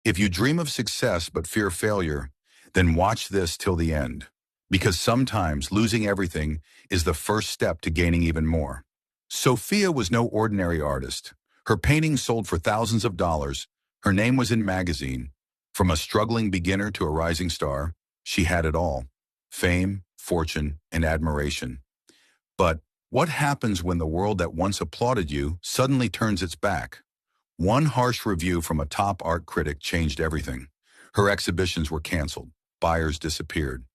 If you dream of success but fear failure, then watch this till the end. Because sometimes losing everything is the first step to gaining even more. Sophia was no ordinary artist. Her paintings sold for thousands of dollars. Her name was in magazine. From a struggling beginner to a rising star, she had it all: fame, fortune, and admiration. But what happens when the world that once applauded you suddenly turns its back? One harsh review from a top art critic changed everything. Her exhibitions were canceled. Buyers disappeared.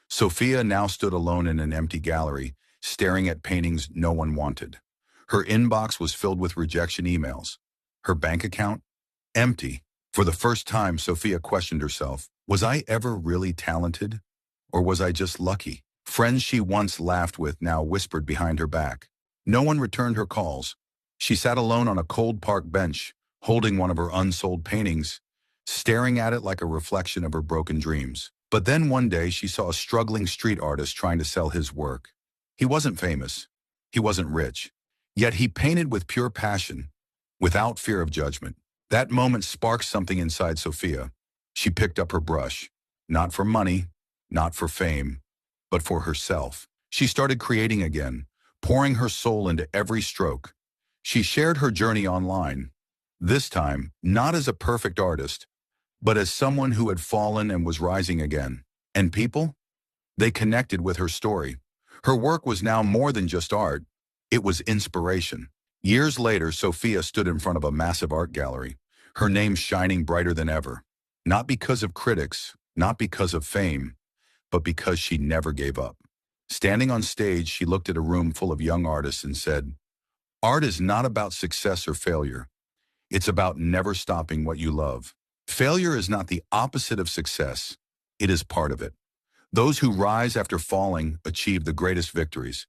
Sophia now stood alone in an empty gallery, staring at paintings no one wanted. Her inbox was filled with rejection emails. Her bank account? Empty. For the first time, Sophia questioned herself. Was I ever really talented? Or was I just lucky? Friends she once laughed with now whispered behind her back. No one returned her calls. She sat alone on a cold park bench, holding one of her unsold paintings, staring at it like a reflection of her broken dreams. But then one day she saw a struggling street artist trying to sell his work. He wasn't famous. He wasn't rich. Yet he painted with pure passion, without fear of judgment. That moment sparked something inside Sophia. She picked up her brush, not for money, not for fame, but for herself. She started creating again, pouring her soul into every stroke. She shared her journey online, this time not as a perfect artist, but as someone who had fallen and was rising again. And people? They connected with her story. Her work was now more than just art. It was inspiration. Years later, Sophia stood in front of a massive art gallery, her name shining brighter than ever. Not because of critics, not because of fame, but because she never gave up. Standing on stage, she looked at a room full of young artists and said, "Art is not about success or failure. It's about never stopping what you love. Failure is not the opposite of success. It is part of it. Those who rise after falling achieve the greatest victories.